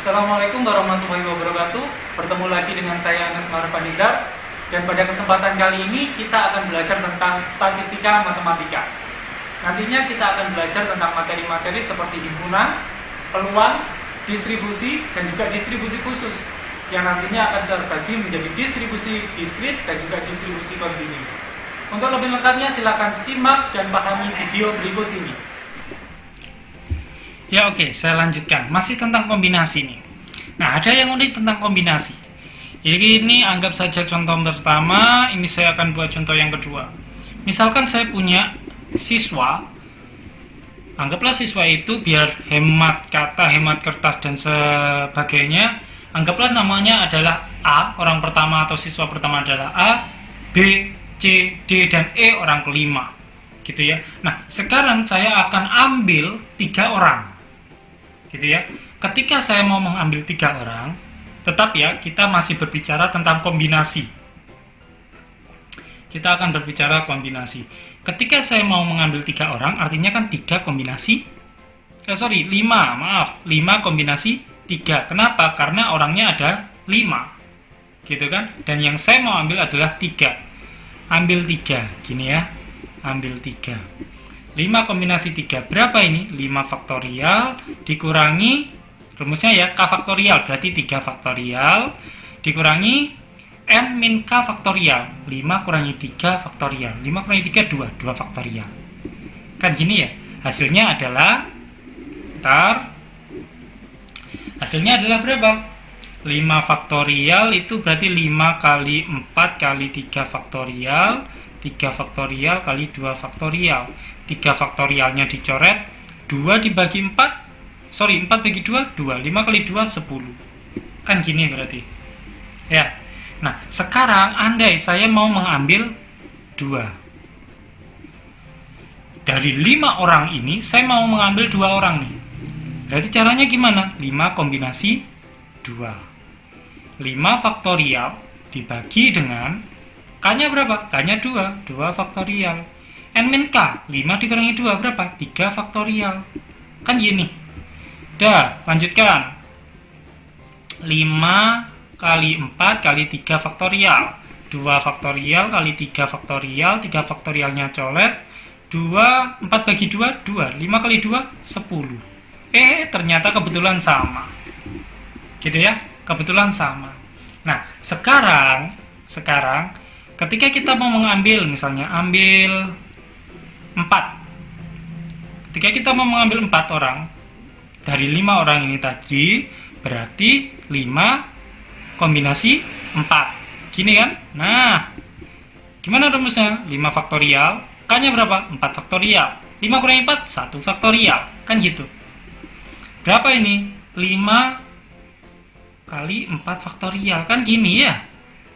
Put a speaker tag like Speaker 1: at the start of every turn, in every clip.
Speaker 1: Assalamualaikum warahmatullahi wabarakatuh. Bertemu lagi dengan saya Anas Marfanizar. Dan pada kesempatan kali ini kita akan belajar tentang statistika matematika. Nantinya kita akan belajar tentang materi-materi seperti himpunan, peluang, distribusi, dan juga distribusi khusus yang nantinya akan terbagi menjadi distribusi diskrit dan juga distribusi kontinu. Untuk lebih lengkapnya silakan simak dan pahami video berikut ini. Ya oke, saya lanjutkan. Masih tentang kombinasi nih. Nah, ada yang unik tentang kombinasi. Ini anggap saja contoh pertama, ini saya akan buat contoh yang kedua. Misalkan saya punya siswa, anggaplah siswa itu biar hemat kata, hemat kertas dan sebagainya, anggaplah namanya adalah A, orang pertama atau siswa pertama adalah A, B, C, D, dan E orang kelima. Gitu ya. Nah, sekarang saya akan ambil 3 orang. Gitu ya. Ketika saya mau mengambil 3 orang, tetap ya, kita masih berbicara tentang kombinasi. Kita akan berbicara kombinasi. Ketika saya mau mengambil 3 orang, artinya kan 3 kombinasi 5 kombinasi 3. Kenapa? Karena orangnya ada 5. Gitu kan? Dan yang saya mau ambil adalah 3. Ambil 3, gini ya. Ambil 3. 5 kombinasi 3, berapa ini? 5 faktorial dikurangi, rumusnya ya, K faktorial, berarti 3 faktorial, dikurangi N min K faktorial, 5 kurangi 3 faktorial, 5 kurangi 3, 2 faktorial. Kan gini ya, hasilnya adalah, hasilnya adalah berapa? 5 faktorial itu berarti 5 kali 4 kali 3 faktorial, 3 faktorial kali 2 faktorial. 3 faktorialnya dicoret, 2 dibagi 4 bagi 2, 5 kali 2, 10. Kan gini berarti. Ya. Nah, sekarang andai saya mau mengambil 2. Dari 5 orang ini, saya mau mengambil 2 orang nih. Berarti caranya gimana? 5 kombinasi 2. 5 faktorial dibagi dengan K-nya berapa? K-nya 2 faktorial. N min K, 5 dikurangi 2 berapa? 3 faktorial. Kan gini. Dah, lanjutkan. 5 kali 4 kali 3 faktorial. 2 faktorial kali 3 faktorial. 3 faktorialnya colet. 4 bagi 2, 2. 5 kali 2, 10. Ternyata kebetulan sama. Gitu ya, kebetulan sama. Nah, sekarang ketika kita mau mengambil, misalnya ambil 4. Ketika kita mau mengambil 4 orang dari 5 orang ini tadi, berarti 5 kombinasi 4. Gini kan? Nah, gimana rumusnya? 5 faktorial, K-nya berapa? 4 faktorial. 5 kurangi 4, 1 faktorial. Kan gitu. Berapa ini? 5 kali 4 faktorial. Kan gini ya.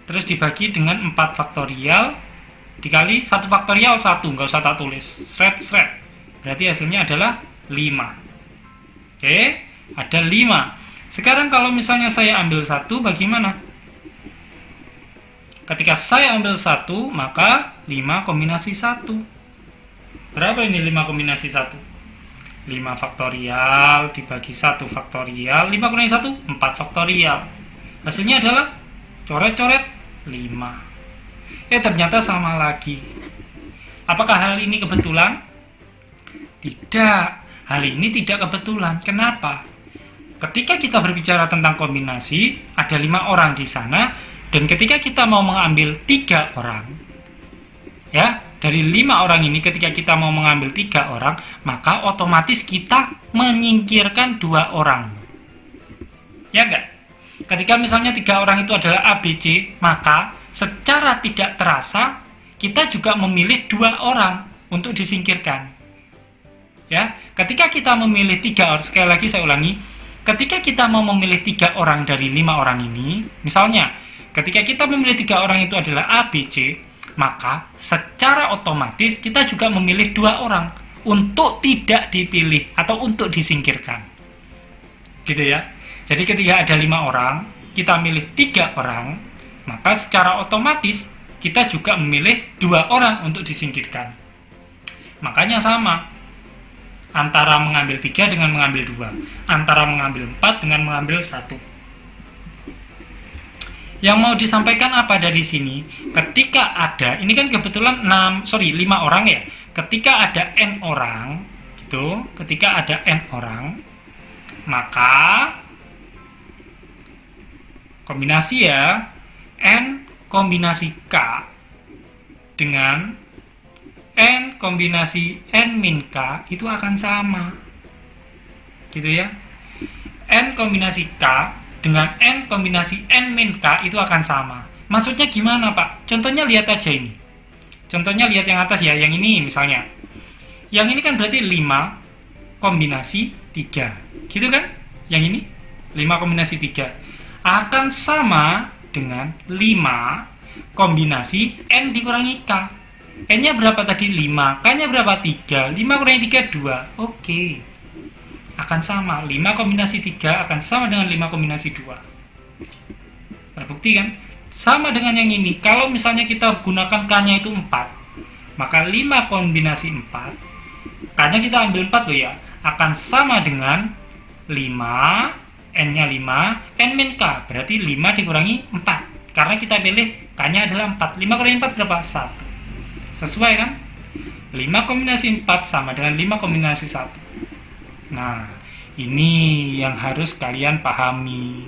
Speaker 1: Terus dibagi dengan 4 faktorial dikali 1 faktorial 1, nggak usah tak tulis, sret. Berarti hasilnya adalah 5. Oke, ada 5. Sekarang kalau misalnya saya ambil 1, bagaimana? Ketika saya ambil 1, maka 5 kombinasi 1. Berapa ini 5 kombinasi 1? 5 faktorial dibagi 1 faktorial, 5 kurangi 1, 4 faktorial. Hasilnya adalah coret-coret 5. Ternyata sama lagi. Apakah hal ini kebetulan? Tidak. Hal ini tidak kebetulan. Kenapa? Ketika kita berbicara tentang kombinasi, ada 5 orang di sana, dan ketika kita mau mengambil 3 orang, ya, dari 5 orang ini ketika kita mau mengambil 3 orang, maka otomatis kita menyingkirkan 2 orang. Ya enggak? Ketika misalnya 3 orang itu adalah A, B, C, maka secara tidak terasa kita juga memilih 2 orang untuk disingkirkan. Ya, ketika kita memilih 3 orang, sekali lagi saya ulangi, ketika kita mau memilih 3 orang dari 5 orang ini, misalnya ketika kita memilih 3 orang itu adalah A, B, C, maka secara otomatis kita juga memilih 2 orang untuk tidak dipilih atau untuk disingkirkan. Gitu ya. Jadi ketika ada 5 orang, kita milih 3 orang, maka secara otomatis kita juga memilih 2 orang untuk disingkirkan. Makanya sama. antara mengambil 3 dengan mengambil 2, antara mengambil 4 dengan mengambil 1. Yang mau disampaikan apa dari sini? Ketika ada, ini kan kebetulan 5 orang ya. Ketika ada n orang, gitu, ketika ada n orang, maka kombinasi ya, n kombinasi k dengan n kombinasi n min k itu akan sama. Gitu ya. N kombinasi k dengan n kombinasi n min k itu akan sama. Maksudnya gimana, Pak? Contohnya lihat aja ini. Contohnya lihat yang atas ya, yang ini misalnya. Yang ini kan berarti 5 kombinasi 3. Gitu kan? Yang ini 5 kombinasi 3 akan sama dengan 5 kombinasi n dikurangi k. N-nya berapa tadi? 5. K-nya berapa? 3. 5 kurangi 3, 2. Oke. Akan sama. 5 kombinasi 3 akan sama dengan 5 kombinasi 2. Terbukti kan? Sama dengan yang ini. Kalau misalnya kita gunakan K-nya itu 4, maka 5 kombinasi 4, K-nya kita ambil 4 loh ya, akan sama dengan 5, N-nya 5, N min K. Berarti 5 dikurangi 4. Karena kita pilih K-nya adalah 4. 5 kurangi 4 berapa? 1. Sesuai kan? 5 kombinasi 4 sama dengan 5 kombinasi 1. Nah, ini yang harus kalian pahami.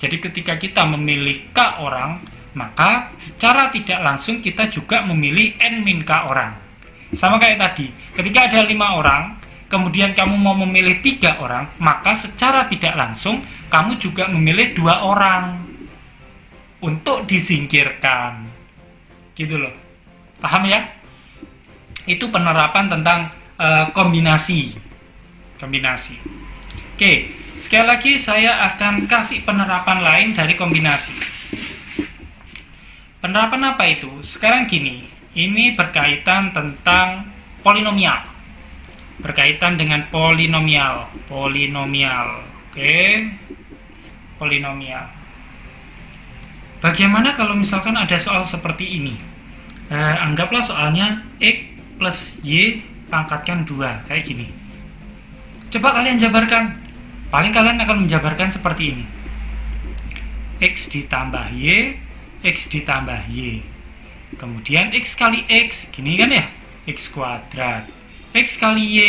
Speaker 1: Jadi ketika kita memilih K orang, maka secara tidak langsung kita juga memilih N min K orang. Sama kayak tadi, ketika ada 5 orang, kemudian kamu mau memilih 3 orang, maka secara tidak langsung kamu juga memilih 2 orang untuk disingkirkan. Gitu loh. Paham ya? Itu penerapan tentang kombinasi. Oke, sekali lagi saya akan kasih penerapan lain dari kombinasi. Penerapan apa itu? Sekarang gini, ini berkaitan tentang polinomial. Berkaitan dengan polinomial. Oke, polinomial. Bagaimana kalau misalkan ada soal seperti ini? Anggaplah soalnya X plus Y pangkatkan 2, kayak gini. Coba kalian jabarkan. Paling kalian akan menjabarkan seperti ini. X ditambah Y, X ditambah Y. Kemudian X kali X, gini kan ya? X kuadrat. X kali Y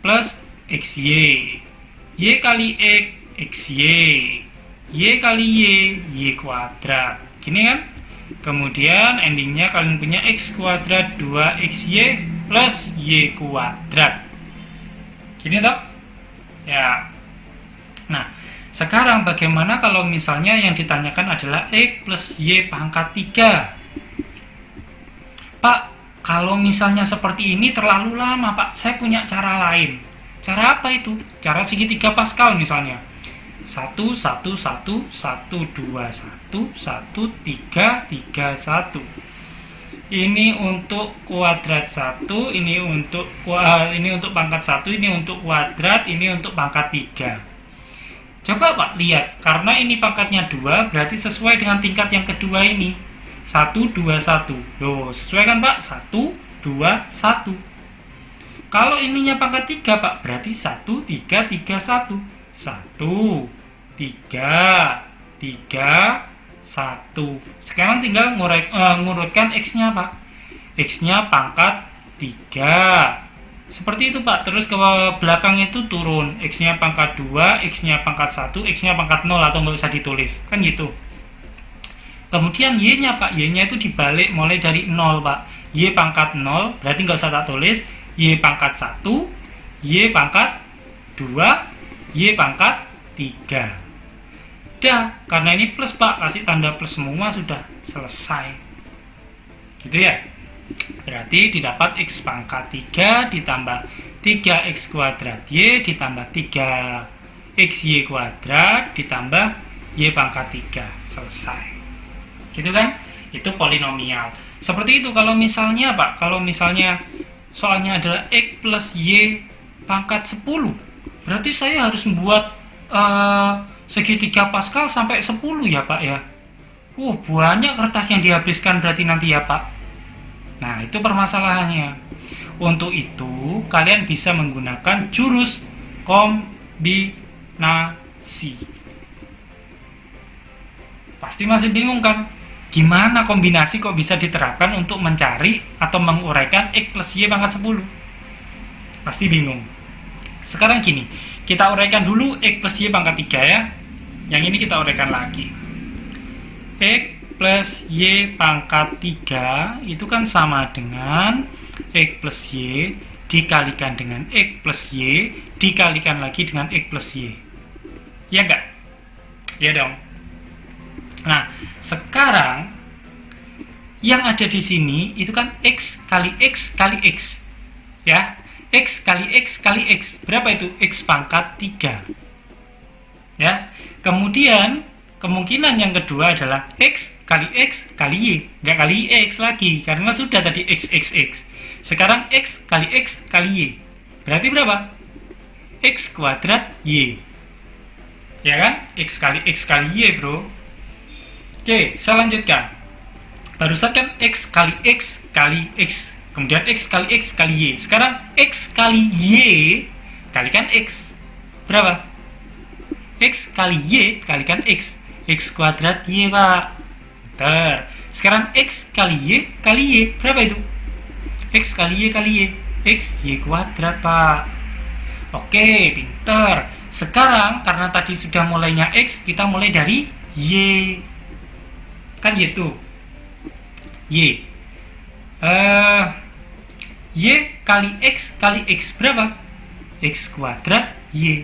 Speaker 1: plus XY. Y kali X, XY. Y kali Y, Y kuadrat. Gini kan? Kemudian endingnya kalian punya X kuadrat 2XY plus Y kuadrat. Gini toh? Ya. Nah, sekarang bagaimana kalau misalnya yang ditanyakan adalah X plus Y pangkat 3? Pak, kalau misalnya seperti ini terlalu lama, Pak. Saya punya cara lain. Cara apa itu? Cara segitiga Pascal misalnya. 1, 1, 1, 1, 2, 1, 1, 3, 3, 1. Ini untuk kuadrat 1, ini untuk pangkat 1, ini untuk kuadrat, ini untuk pangkat 3. Coba Pak lihat, karena ini pangkatnya 2, berarti sesuai dengan tingkat yang kedua ini. 1, 2, 1. Loh, sesuai kan Pak? 1, 2, 1. Kalau ininya pangkat 3 Pak, berarti 1, 3, 3, 1. 1, 3, 3, 1. Sekarang tinggal ngurutkan X-nya Pak. X-nya pangkat 3. Seperti itu Pak. Terus ke belakang itu turun. X-nya pangkat 2, X-nya pangkat 1, X-nya pangkat 0 atau nggak usah ditulis. Kan gitu. Kemudian Y-nya Pak. Y-nya itu dibalik mulai dari 0 Pak. Y pangkat 0, berarti nggak usah tak tulis. Y pangkat 1, Y pangkat 2, Y pangkat 3. Udah, karena ini plus Pak, kasih tanda plus semua, sudah selesai. Gitu ya. Berarti didapat X pangkat 3 ditambah 3X kuadrat Y ditambah 3XY kuadrat ditambah Y pangkat 3. Selesai. Gitu kan? Itu polinomial. Seperti itu kalau misalnya Pak, kalau misalnya soalnya adalah X plus Y pangkat 10, berarti saya harus membuat segitiga Pascal sampai 10 ya Pak ya. Banyak kertas yang dihabiskan berarti nanti ya Pak. Nah, itu permasalahannya. Untuk itu, kalian bisa menggunakan jurus kombinasi. Pasti masih bingung kan? Gimana kombinasi kok bisa diterapkan untuk mencari atau menguraikan X plus Y pangkat 10? Pasti bingung. Sekarang gini, kita uraikan dulu X plus Y pangkat 3 ya. Yang ini kita uraikan lagi. X plus Y pangkat 3 itu kan sama dengan X plus Y dikalikan dengan X plus Y dikalikan lagi dengan X plus Y. Ya enggak? Ya dong. Nah, sekarang yang ada di sini itu kan X kali X kali X. Ya, X kali X kali X. Berapa itu? X pangkat 3. Ya. Kemudian kemungkinan yang kedua adalah X kali X kali Y. Nggak kali X lagi, karena sudah tadi X. Sekarang X kali X kali Y. Berarti berapa? X kuadrat Y. Ya kan? X kali X kali Y, bro. Oke, saya lanjutkan. Barusan kan X kali X kali X. Kemudian X kali X kali Y. Sekarang X kali Y kalikan X. Berapa? X kali Y kalikan X. X kuadrat Y, Pak. Bentar. Sekarang X kali Y kali Y. Berapa itu? X kali Y kali Y. X Y kuadrat, Pak. Oke, pinter. Sekarang, karena tadi sudah mulainya X, kita mulai dari Y. Kan gitu. Y. Y kali X kali X. Berapa? X kuadrat Y.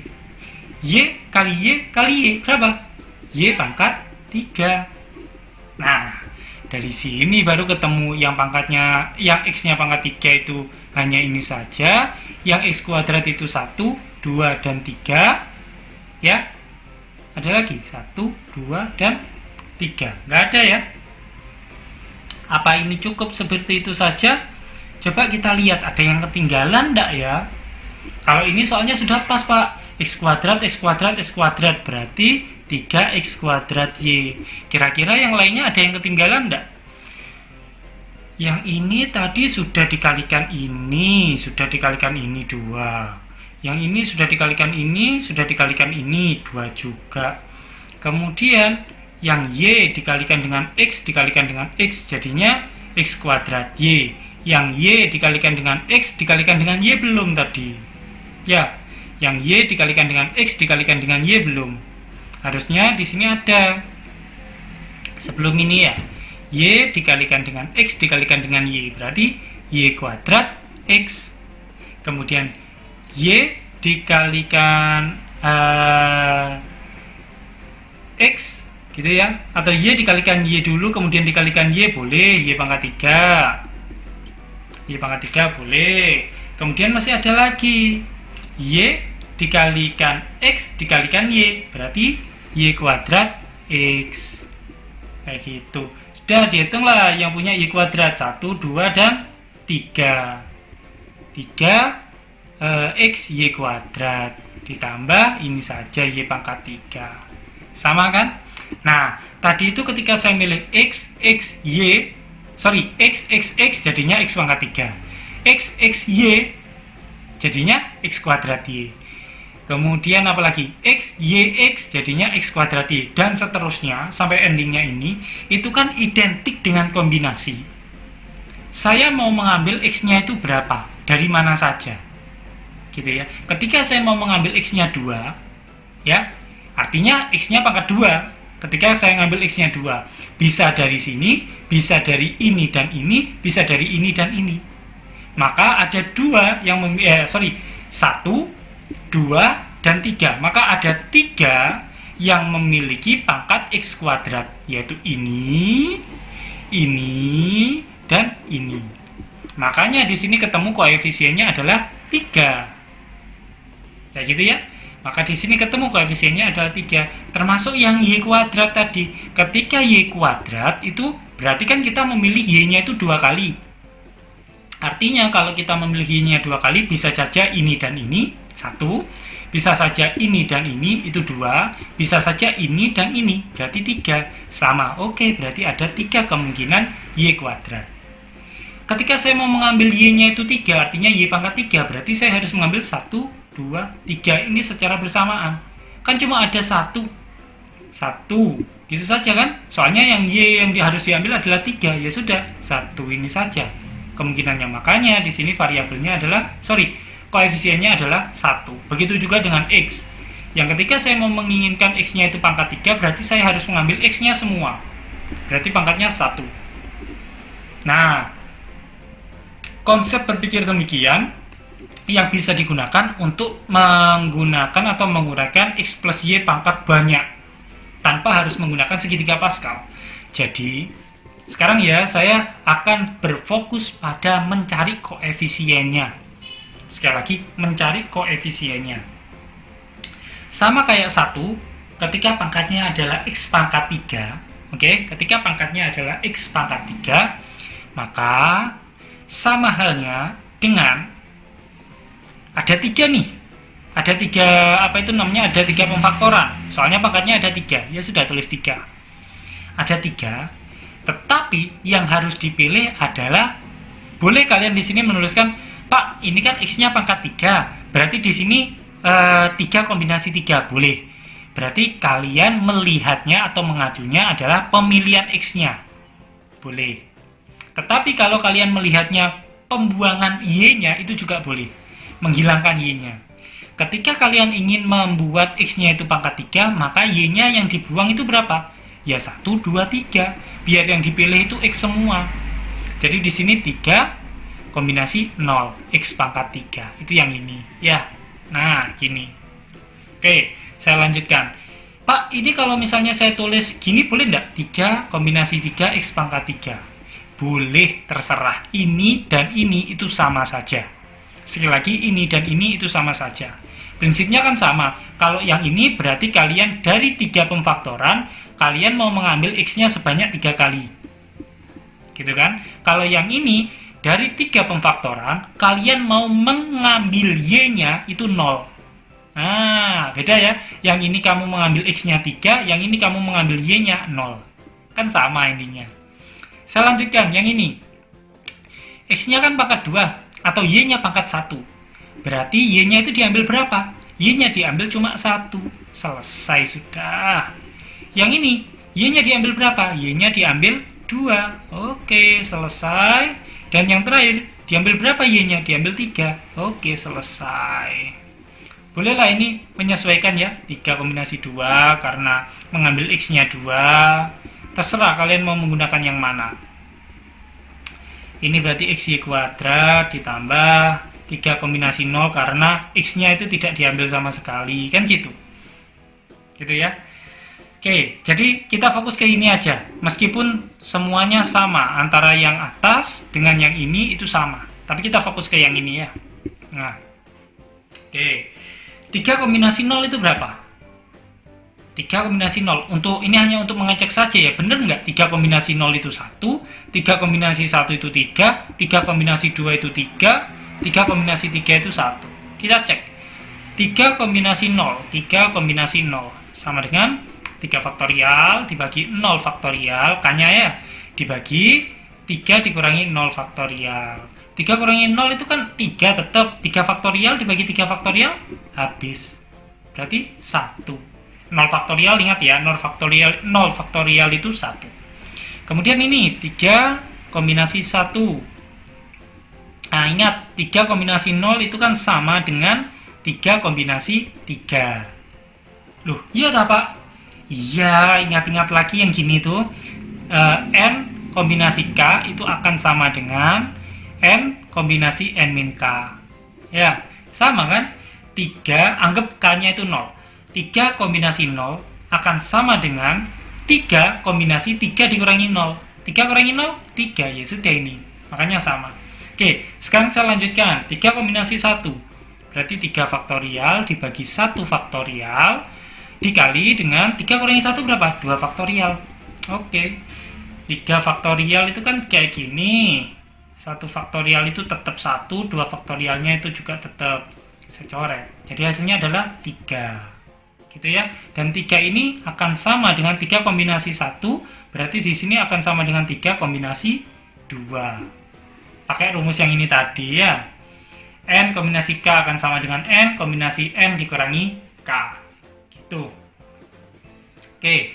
Speaker 1: Y kali Y kali Y. Berapa? Y pangkat 3. Nah, dari sini baru ketemu yang pangkatnya, yang X-nya pangkat 3 itu hanya ini saja. Yang X kuadrat itu 1, 2, dan 3. Ya. Ada lagi 1, 2, dan 3. Nggak ada ya. Apa ini cukup seperti itu saja? Coba kita lihat ada yang ketinggalan enggak ya? Kalau ini soalnya sudah pas, Pak. X kuadrat, X kuadrat, X kuadrat. Berarti 3X kuadrat Y. Kira-kira yang lainnya ada yang ketinggalan enggak? Yang ini tadi sudah dikalikan ini. Sudah dikalikan ini 2. Yang ini sudah dikalikan ini. Sudah dikalikan ini 2 juga. Kemudian yang Y dikalikan dengan X dikalikan dengan X, jadinya X kuadrat Y. Yang Y dikalikan dengan X dikalikan dengan Y belum tadi. Ya, yang Y dikalikan dengan X dikalikan dengan Y belum. Harusnya di sini ada. Sebelum ini ya. Y dikalikan dengan X dikalikan dengan Y. Berarti Y kuadrat X. Kemudian Y dikalikan X gitu ya, atau Y dikalikan Y dulu kemudian dikalikan Y boleh, Y pangkat 3. Y pangkat 3 boleh. Kemudian masih ada lagi Y dikalikan X dikalikan Y, berarti Y kuadrat X. Kayak gitu. Sudah dihitung lah yang punya Y kuadrat 1, 2, dan 3. 3 X Y kuadrat ditambah ini saja Y pangkat 3. Sama kan? Nah, tadi itu ketika saya milih X, X, Y, X jadinya X pangkat 3. X, Y jadinya X kuadrat Y. Kemudian apalagi? X, Y, X jadinya X kuadrat Y. Dan seterusnya, sampai endingnya ini, itu kan identik dengan kombinasi. Saya mau mengambil X-nya itu berapa? Dari mana saja? Gitu ya. Ketika saya mau mengambil X-nya 2, ya, artinya X-nya pangkat 2. Ketika saya ngambil X-nya 2, bisa dari sini, bisa dari ini dan ini, bisa dari ini dan ini. Maka ada 2 yang 1, 2, dan 3. Maka ada 3 yang memiliki pangkat X kuadrat, yaitu ini, dan ini. Makanya di sini ketemu koefisiennya adalah 3. Kayak gitu ya. Maka di sini ketemu koefisiennya adalah 3, termasuk yang Y kuadrat tadi. Ketika Y kuadrat itu berarti kan kita memilih Y-nya itu 2 kali. Artinya kalau kita memilih Y-nya 2 kali, bisa saja ini dan ini 1, bisa saja ini dan ini itu 2, bisa saja ini dan ini, berarti 3. Sama, oke, berarti ada 3 kemungkinan Y kuadrat. ketika saya mau mengambil Y-nya itu 3, artinya Y pangkat 3, berarti saya harus mengambil 1, 2, 3 ini secara bersamaan. Kan cuma ada 1, gitu saja kan? Soalnya yang Y yang harus diambil adalah 3, ya sudah, 1 ini saja kemungkinannya. Makanya di sini variabelnya adalah, koefisiennya adalah 1. Begitu juga dengan X. Yang ketika saya mau menginginkan X-nya itu pangkat 3, berarti saya harus mengambil X-nya semua. Berarti pangkatnya 1. Nah, konsep berpikir demikian yang bisa digunakan untuk menggunakan atau menguraikan X plus Y pangkat banyak tanpa harus menggunakan segitiga Pascal. Jadi, sekarang ya saya akan berfokus pada mencari koefisiennya. Sekali lagi, mencari koefisiennya. Sama kayak 1, ketika pangkatnya adalah X pangkat 3, ketika pangkatnya adalah X pangkat 3, maka sama halnya dengan ada 3 nih. Ada 3, ada 3 pemfaktoran. Soalnya pangkatnya ada 3, ya sudah tulis 3. Ada 3, tetapi yang harus dipilih adalah, boleh kalian di sini menuliskan, Pak, ini kan X-nya pangkat 3, berarti di sini 3 kombinasi 3, boleh. Berarti kalian melihatnya atau mengacunya adalah pemilihan X-nya, boleh. Tetapi kalau kalian melihatnya pembuangan Y-nya, itu juga boleh, menghilangkan Y-nya. Ketika kalian ingin membuat X-nya itu pangkat 3, maka Y-nya yang dibuang itu berapa? Ya 1, 2, 3, biar yang dipilih itu X semua. Jadi di sini 3 kombinasi 0, X pangkat 3, itu yang ini ya. Nah, gini. Oke, saya lanjutkan. Pak, ini kalau misalnya saya tulis gini boleh enggak? 3 kombinasi 3 X pangkat 3. Boleh, terserah. Ini dan ini itu sama saja. Sekali lagi, ini dan ini itu sama saja. Prinsipnya kan sama. Kalau yang ini berarti kalian dari 3 pemfaktoran, kalian mau mengambil X-nya sebanyak 3 kali. Gitu kan? Kalau yang ini dari 3 pemfaktoran, kalian mau mengambil Y-nya itu 0. Nah, beda ya. Yang ini kamu mengambil X-nya 3, yang ini kamu mengambil Y-nya 0. Kan sama intinya. Saya lanjutkan, yang ini. X-nya kan pangkat 2, atau Y-nya pangkat 1. Berarti Y-nya itu diambil berapa? Y-nya diambil cuma 1. Selesai sudah. Yang ini, Y-nya diambil berapa? Y-nya diambil 2. Oke, selesai. Dan yang terakhir, diambil berapa Y-nya? Diambil 3. Oke, selesai. Bolehlah ini menyesuaikan ya. 3 kombinasi 2 karena mengambil X-nya 2. Terserah kalian mau menggunakan yang mana. Ini berarti XY kuadrat ditambah 3 kombinasi 0 karena X-nya itu tidak diambil sama sekali. Kan gitu. Gitu ya. Oke, jadi kita fokus ke ini aja. Meskipun semuanya sama, antara yang atas dengan yang ini itu sama. Tapi kita fokus ke yang ini ya. Nah, oke. 3 kombinasi 0 itu berapa? 3 kombinasi 0. Untuk ini hanya untuk mengecek saja ya. Bener nggak? 3 kombinasi 0 itu 1, 3 kombinasi 1 itu 3, 3 kombinasi 2 itu 3, 3 kombinasi 3 itu 1. Kita cek. 3 kombinasi 0, 3 kombinasi 0 sama dengan 3 faktorial dibagi 0 faktorial, K-nya ya, dibagi 3 dikurangi 0 faktorial. 3 kurangi 0 itu kan 3 tetap, 3 faktorial dibagi 3 faktorial, habis. Berarti 1. 0 faktorial, ingat ya, 0 faktorial itu 1. Kemudian ini, 3 kombinasi 1. Nah, ingat, 3 kombinasi 0 itu kan sama dengan 3 kombinasi 3. Loh, iya tak Pak? Iya, ingat-ingat lagi yang gini tuh. N kombinasi K itu akan sama dengan N kombinasi N min K. Ya, sama kan? 3, anggap K-nya itu 0. 3 kombinasi 0 akan sama dengan 3 kombinasi 3 dikurangi 0. 3 kurangi 0, 3. Ya sudah ini. Makanya sama. Oke, sekarang saya lanjutkan. 3 kombinasi 1. Berarti 3 faktorial dibagi 1 faktorial dikali dengan 3 kurangi 1 berapa? 2 faktorial. Oke. 3 faktorial itu kan kayak gini. 1 faktorial itu tetap 1, 2 faktorialnya itu juga tetap. Saya coret. Jadi hasilnya adalah 3. Gitu ya. Dan 3 ini akan sama dengan 3 kombinasi 1, berarti di sini akan sama dengan 3 kombinasi 2. pakai rumus yang ini tadi ya. N kombinasi K akan sama dengan N kombinasi M dikurangi K. Gitu. Oke.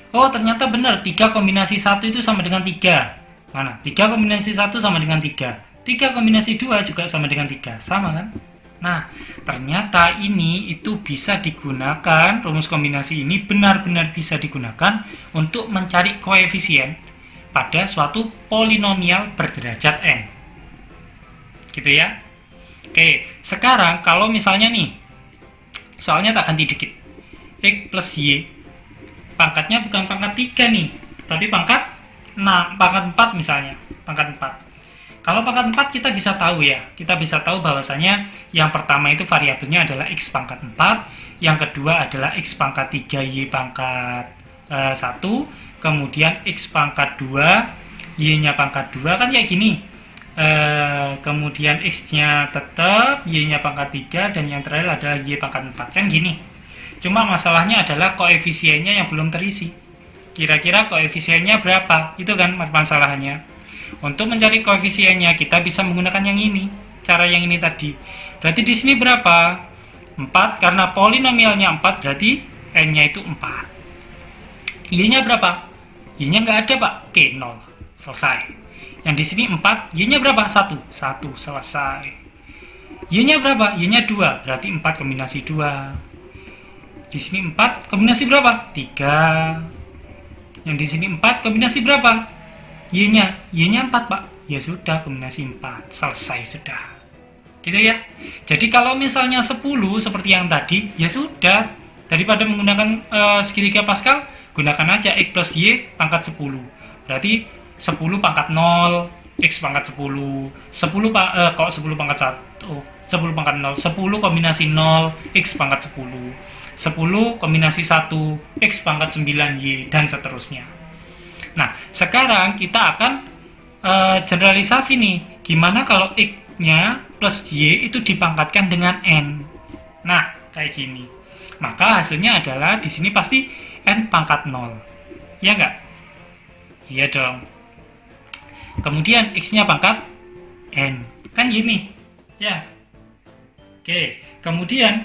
Speaker 1: Oh, ternyata benar. 3 kombinasi 1 itu sama dengan 3. Mana? 3 kombinasi 1 sama dengan 3. 3 kombinasi 2 juga sama dengan 3. Sama kan? Nah, ternyata ini itu bisa digunakan, rumus kombinasi ini benar-benar bisa digunakan untuk mencari koefisien pada suatu polinomial berderajat N. Gitu ya. Oke, sekarang kalau misalnya nih, soalnya tak ganti dikit. X plus Y, pangkatnya bukan pangkat 3 nih, tapi pangkat 6, pangkat 4 misalnya, pangkat 4. Kalau pangkat 4 kita bisa tahu ya, kita bisa tahu bahwasanya yang pertama itu variabelnya adalah X pangkat 4, yang kedua adalah X pangkat 3, Y pangkat 1, kemudian X pangkat 2, Y-nya pangkat 2, kan kayak gini. Kemudian X-nya tetap, Y-nya pangkat 3, dan yang terakhir adalah Y pangkat 4, kan gini. Cuma masalahnya adalah koefisiennya yang belum terisi. Kira-kira koefisiennya berapa? Itu kan masalahnya. Untuk mencari koefisiennya kita bisa menggunakan yang ini, cara yang ini tadi. Berarti di sini berapa? 4, karena polinomialnya 4 berarti N-nya itu 4. Y-nya berapa? Y-nya nggak ada, Pak. Oke, 0. Selesai. Yang di sini 4, Y-nya berapa? 1. 1, selesai. Y-nya berapa? Y-nya 2, berarti 4 kombinasi 2. Di sini 4, kombinasi berapa? 3. Yang di sini 4, kombinasi berapa? Y-nya 4, Pak. Ya sudah, kombinasi 4. Selesai sudah. Gitu ya. Jadi kalau misalnya 10 seperti yang tadi, ya sudah. Daripada menggunakan segitiga Pascal, gunakan aja X plus Y pangkat 10. Berarti 10 pangkat 0, X pangkat 10. 10 kok 10 pangkat 1? 10 pangkat 0. 10 kombinasi 0, X pangkat 10. 10 kombinasi 1, X pangkat 9, Y, dan seterusnya. Nah, sekarang kita akan generalisasi nih. Gimana kalau X-nya plus Y itu dipangkatkan dengan N? Nah, kayak gini. Maka hasilnya adalah di sini pasti N pangkat 0. Ya nggak? Iya dong. Kemudian X-nya pangkat N. Kan gini. Ya. Oke. Kemudian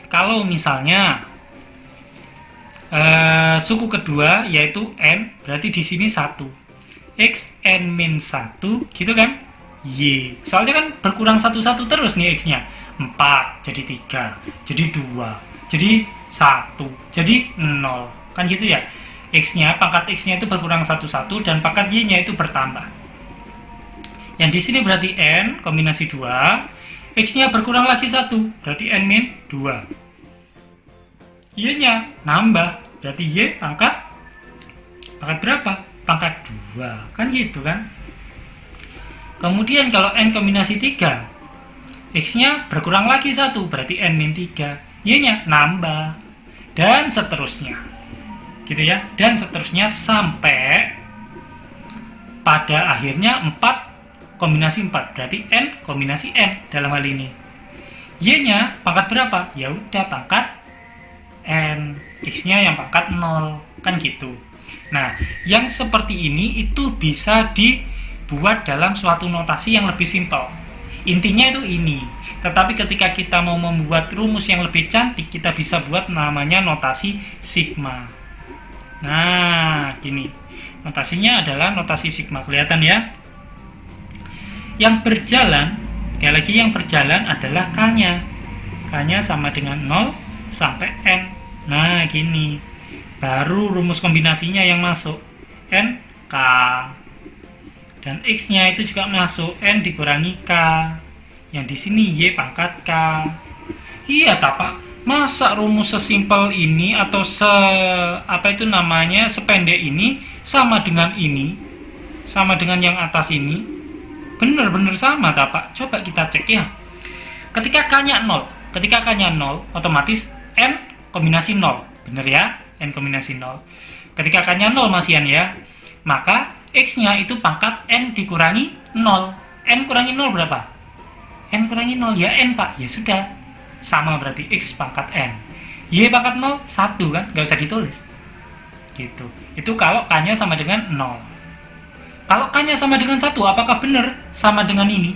Speaker 1: kalau misalnya suku kedua yaitu N, berarti di sini 1. X N min 1, gitu kan? Y. Soalnya kan berkurang satu-satu terus nih X-nya. 4, jadi 3, jadi 2, jadi 1, jadi 0. Kan gitu ya? X-nya, pangkat X-nya itu berkurang satu-satu dan pangkat Y-nya itu bertambah. Yang di sini berarti N kombinasi 2, X-nya berkurang lagi 1, berarti N min 2. Y-nya nambah, berarti Y pangkat berapa? Pangkat 2, kan gitu kan? Kemudian kalau N kombinasi 3, X-nya berkurang lagi 1, berarti N min 3, Y-nya nambah, dan seterusnya. Gitu ya, dan seterusnya sampai pada akhirnya 4 kombinasi 4, berarti N kombinasi N dalam hal ini. Y-nya pangkat berapa? Ya udah pangkat N, X-nya yang pangkat 0, kan gitu. Nah, yang seperti ini itu bisa dibuat dalam suatu notasi yang lebih simpel. Intinya itu ini. Tetapi ketika kita mau membuat rumus yang lebih cantik, kita bisa buat namanya notasi sigma. Nah, gini. Notasinya adalah notasi sigma. Kelihatan ya? Yang berjalan, sekali lagi yang berjalan adalah K-nya. K-nya sama dengan 0 sampai N. Nah, gini. Baru rumus kombinasinya yang masuk. N, K. Dan X-nya itu juga masuk. N dikurangi K. Yang di sini Y pangkat K. Iya, Pak. Masa rumus sesimpel ini atau sependek ini sama dengan ini? Sama dengan yang atas ini? Bener-bener sama, Pak. Coba kita cek ya. Ketika K-nya 0, otomatis N kombinasi 0. Bener ya? N kombinasi 0. Ketika K-nya 0 masihan ya, maka X-nya itu pangkat N dikurangi 0. N kurangi 0 berapa? N kurangi 0, ya N, Pak. Ya sudah. Sama berarti X pangkat N. Y pangkat 0, 1 kan? Nggak usah ditulis. Gitu. Itu kalau K-nya sama dengan 0. Kalau K-nya sama dengan 1, apakah benar sama dengan ini?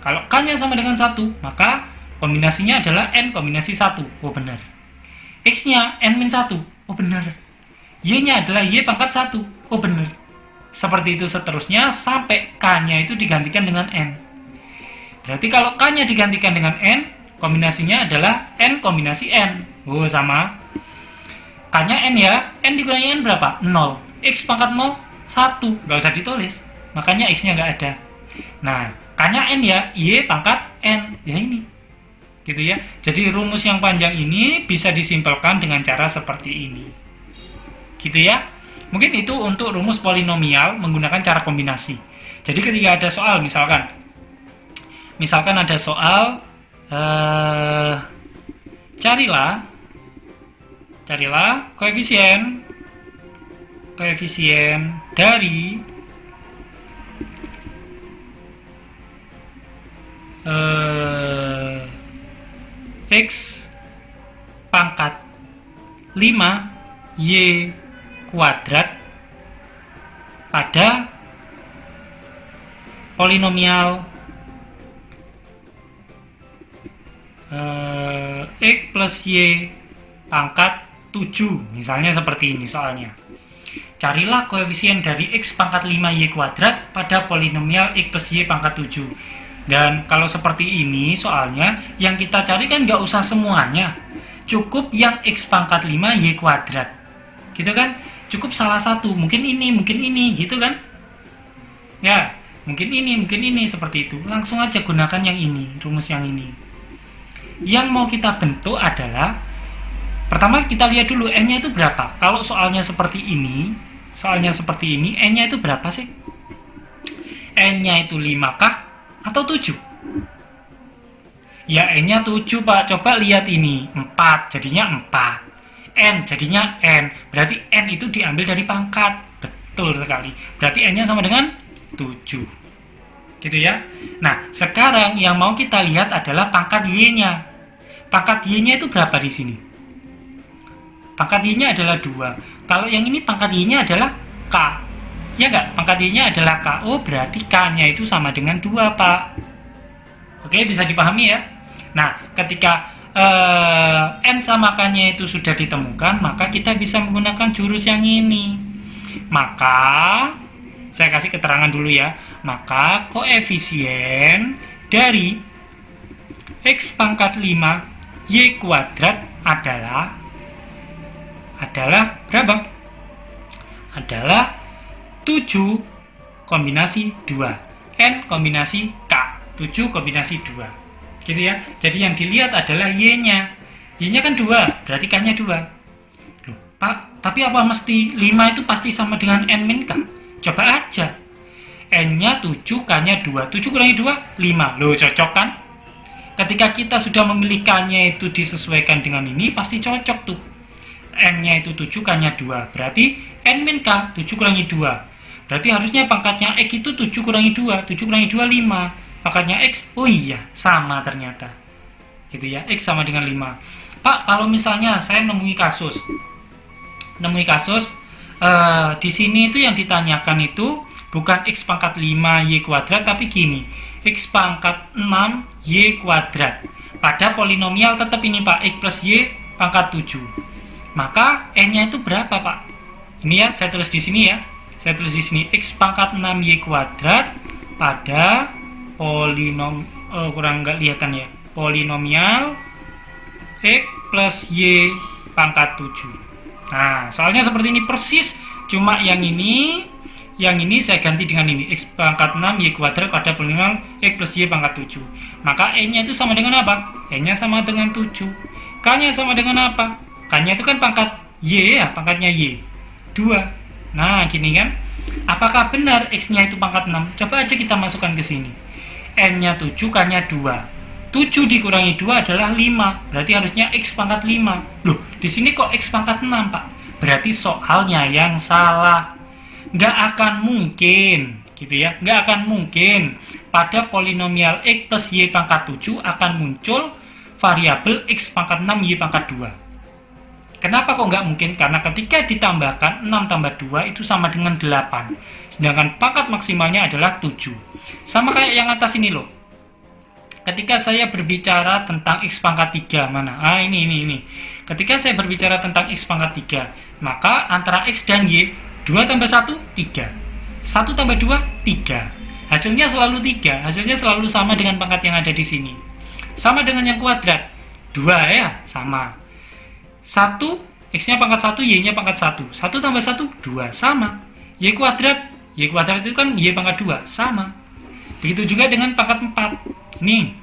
Speaker 1: Kalau K-nya sama dengan 1, maka kombinasinya adalah N kombinasi 1. Oh, benar. X-nya N-1. Oh, benar. Y-nya adalah Y pangkat 1. Oh, benar. Seperti itu seterusnya sampai K-nya itu digantikan dengan N. Berarti kalau K-nya digantikan dengan N, kombinasinya adalah N kombinasi N. Oh, sama. K-nya N ya. N dikurangi N berapa? 0. X pangkat 0, 1. Nggak usah ditulis. Makanya X-nya nggak ada. Nah, K-nya N ya. Y pangkat N. Ya ini. Gitu ya. Jadi rumus yang panjang ini bisa disimpelkan dengan cara seperti ini. Gitu ya. Mungkin itu untuk rumus polinomial menggunakan cara kombinasi. Jadi ketika ada soal, misalkan ada soal carilah koefisien dari X pangkat 5 Y kuadrat pada polinomial X plus Y pangkat 7. Misalnya seperti ini soalnya. Carilah koefisien dari X pangkat 5 Y kuadrat pada polinomial X plus Y pangkat 7. Dan kalau seperti ini soalnya, yang kita cari kan nggak usah semuanya. Cukup yang X pangkat 5 Y kuadrat. Gitu kan? Cukup salah satu. Mungkin ini, gitu kan? Ya, mungkin ini, seperti itu. Langsung aja gunakan yang ini, rumus yang ini. Yang mau kita bentuk adalah, pertama kita lihat dulu N-nya itu berapa. Kalau soalnya seperti ini, N-nya itu berapa sih? N-nya itu 5 kah? Atau 7? Ya, N-nya 7, Pak. Coba lihat ini. 4, jadinya 4. N, jadinya N. Berarti N itu diambil dari pangkat. Betul sekali. Berarti N-nya sama dengan 7. Gitu ya. Nah, sekarang yang mau kita lihat adalah pangkat Y-nya. Pangkat Y-nya itu berapa di sini? Pangkat Y-nya adalah 2. Kalau yang ini pangkat Y-nya adalah K. Ya nggak? Pangkat Y-nya adalah K. Oh, berarti K-nya itu sama dengan 2, Pak. Oke, bisa dipahami ya? Nah, ketika N sama K-nya itu sudah ditemukan, maka kita bisa menggunakan jurus yang ini. Maka, saya kasih keterangan dulu ya. Maka, koefisien dari X pangkat 5 Y kuadrat adalah berapa? Adalah 7 kombinasi 2. N kombinasi K. 7 kombinasi 2. Gitu ya. Jadi yang dilihat adalah Y-nya. Y-nya kan 2, berarti K-nya 2. Loh, Pak, tapi apa mesti 5 itu pasti sama dengan N min K? Coba aja. N-nya 7, K-nya 2. 7 kurangi 2, 5. Loh, cocok kan? Ketika kita sudah memilih K-nya itu disesuaikan dengan ini, pasti cocok tuh. N-nya itu 7, K-nya 2. Berarti N min K, 7 kurangi 2. Berarti harusnya pangkatnya X itu 7 kurangi 2. 7 kurangi 2, 5. Pangkatnya X, oh iya, sama ternyata. Gitu ya, X sama dengan 5. Pak, kalau misalnya saya nemui kasus, di sini itu yang ditanyakan itu bukan X pangkat 5 Y kuadrat, tapi gini, X pangkat 6 Y kuadrat. Pada polinomial tetap ini, Pak, X plus Y pangkat 7. Maka N-nya itu berapa, Pak? Ini ya, saya tulis di sini ya. Saya tulis di sini X pangkat 6 Y kuadrat pada kurang nggak kelihatan ya. Polinomial X plus Y pangkat 7. Nah, soalnya seperti ini persis. Cuma yang ini saya ganti dengan ini. X pangkat 6 Y kuadrat pada polinomial X plus Y pangkat 7. Maka N-nya itu sama dengan apa? N-nya sama dengan 7. K-nya sama dengan apa? K-nya itu kan pangkat Y ya, pangkatnya Y. 2. Nah, gini kan. Apakah benar X-nya itu pangkat 6? Coba aja kita masukkan ke sini. N-nya 7, K-nya 2. 7 dikurangi 2 adalah 5. Berarti harusnya X pangkat 5. Loh, di sini kok X pangkat 6, Pak? Berarti soalnya yang salah. Nggak akan mungkin, gitu ya. Nggak akan mungkin pada polinomial X plus Y pangkat 7 akan muncul variabel X pangkat 6, Y pangkat 2. Kenapa kok nggak mungkin? Karena ketika ditambahkan 6 tambah 2 itu sama dengan 8. Sedangkan pangkat maksimalnya adalah 7. Sama kayak yang atas ini loh. Ketika saya berbicara tentang X pangkat 3, mana? Ini. Ketika saya berbicara tentang X pangkat 3, maka antara X dan Y, 2 tambah 1, 3. 1 tambah 2, 3. Hasilnya selalu 3. Hasilnya selalu sama dengan pangkat yang ada di sini. Sama dengan yang kuadrat. 2 ya, sama. 1, X-nya pangkat 1, Y-nya pangkat 1. 1 tambah 1, 2. Sama. Y kuadrat itu kan Y pangkat 2. Sama. Begitu juga dengan pangkat 4. Nih,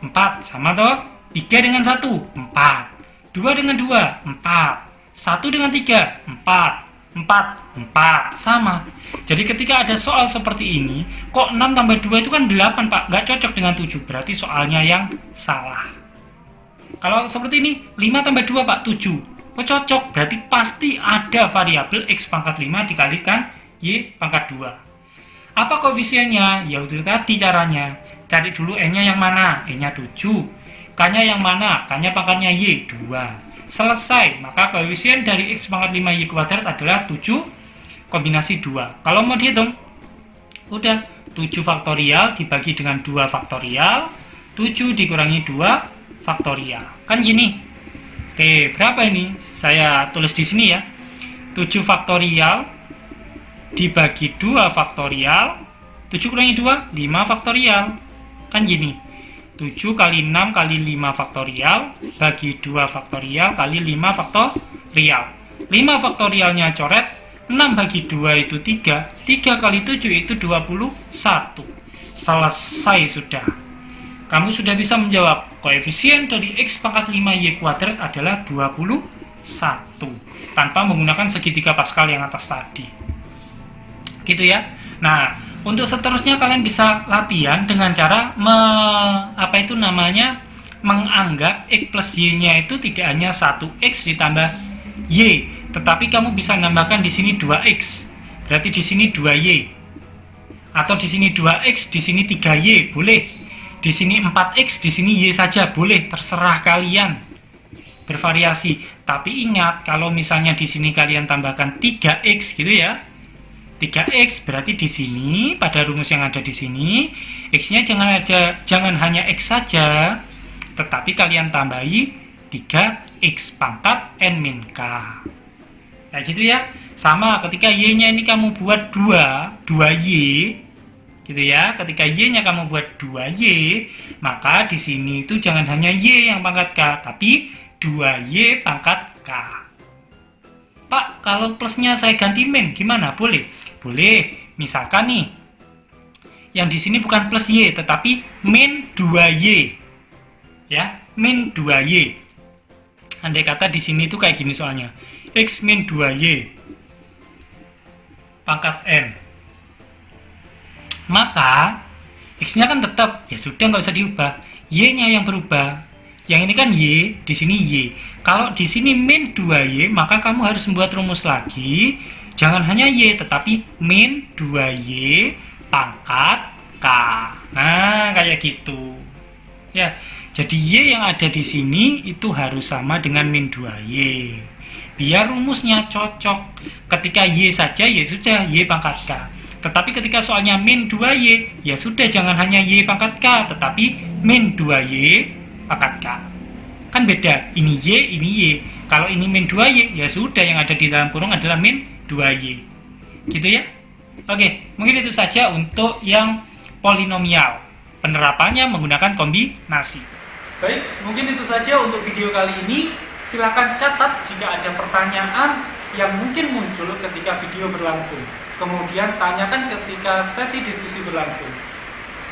Speaker 1: 4. Sama toh? 3 dengan 1, 4. 2 dengan 2, 4. 1 dengan 3, 4. 4. Sama. Jadi ketika ada soal seperti ini, kok 6 tambah 2 itu kan 8, Pak. Nggak cocok dengan 7. Berarti soalnya yang salah. Kalau seperti ini, 5 tambah 2, Pak, 7. Oh, cocok. Berarti pasti ada variabel X pangkat 5 dikalikan Y pangkat 2. Apa koefisiennya? Ya itu tadi caranya. Cari dulu N-nya yang mana? N-nya 7. K-nya yang mana? K-nya pangkatnya Y, 2. Selesai. Maka koefisien dari X pangkat 5 Y kuadrat adalah 7 kombinasi 2. Kalau mau dihitung, udah 7 faktorial dibagi dengan 2 faktorial. 7 dikurangi 2 faktorial. Kan gini. Oke, berapa ini? Saya tulis di sini ya. 7 faktorial dibagi 2 faktorial. 7 kurangi 2, 5 faktorial. Kan gini. 7 kali 6 kali 5 faktorial bagi 2 faktorial kali 5 faktorial. 5 faktorialnya coret. 6 bagi 2 itu 3. 3 kali 7 itu 21. Selesai sudah. Kamu sudah bisa menjawab koefisien dari X pangkat 5 Y kuadrat adalah 21 tanpa menggunakan segitiga Pascal yang atas tadi. Gitu ya. Nah, untuk seterusnya kalian bisa latihan dengan cara menganggap X plus Y-nya itu tidak hanya 1X ditambah Y, tetapi kamu bisa nambahkan di sini 2X. Berarti di sini 2Y. Atau di sini 2X, di sini 3Y, boleh. Di sini 4X, di sini Y saja, boleh, terserah kalian. Bervariasi. Tapi ingat, kalau misalnya di sini kalian tambahkan 3X gitu ya. 3X berarti di sini pada rumus yang ada di sini X-nya jangan hanya X saja, tetapi kalian tambahi 3X pangkat N min K. Kayak gitu ya. Sama ketika Y-nya ini kamu buat 2Y gitu ya. Ketika Y-nya kamu buat 2Y, maka di sini itu jangan hanya Y yang pangkat K, tapi 2Y pangkat K. Pak, kalau plusnya saya ganti min, gimana? Boleh? Boleh. Misalkan nih, yang di sini bukan plus Y, tetapi min 2Y. Ya, min 2Y. Andai kata di sini itu kayak gini soalnya. X min 2Y pangkat N. Maka X-nya kan tetap, ya sudah nggak usah diubah. Y-nya yang berubah. Yang ini kan Y, di sini Y. Kalau di sini min 2Y, maka kamu harus membuat rumus lagi. Jangan hanya Y, tetapi min 2Y pangkat K. Nah, kayak gitu. Ya, jadi Y yang ada di sini itu harus sama dengan min 2Y. Biar rumusnya cocok. Ketika Y saja, ya sudah, Y pangkat K. Tetapi ketika soalnya min 2Y, ya sudah jangan hanya Y pangkat K, tetapi min 2Y pangkat K. Kan beda, ini Y, ini Y. Kalau ini min 2Y, ya sudah yang ada di dalam kurung adalah min 2Y. Gitu ya? Oke, mungkin itu saja untuk yang polinomial. Penerapannya menggunakan kombinasi. Baik, mungkin itu saja untuk video kali ini. Silakan catat jika ada pertanyaan yang mungkin muncul ketika video berlangsung. Kemudian tanyakan ketika sesi diskusi berlangsung.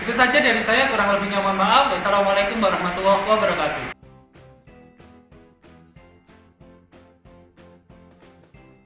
Speaker 1: Itu saja dari saya, kurang lebihnya mohon maaf. Wassalamualaikum warahmatullahi wabarakatuh.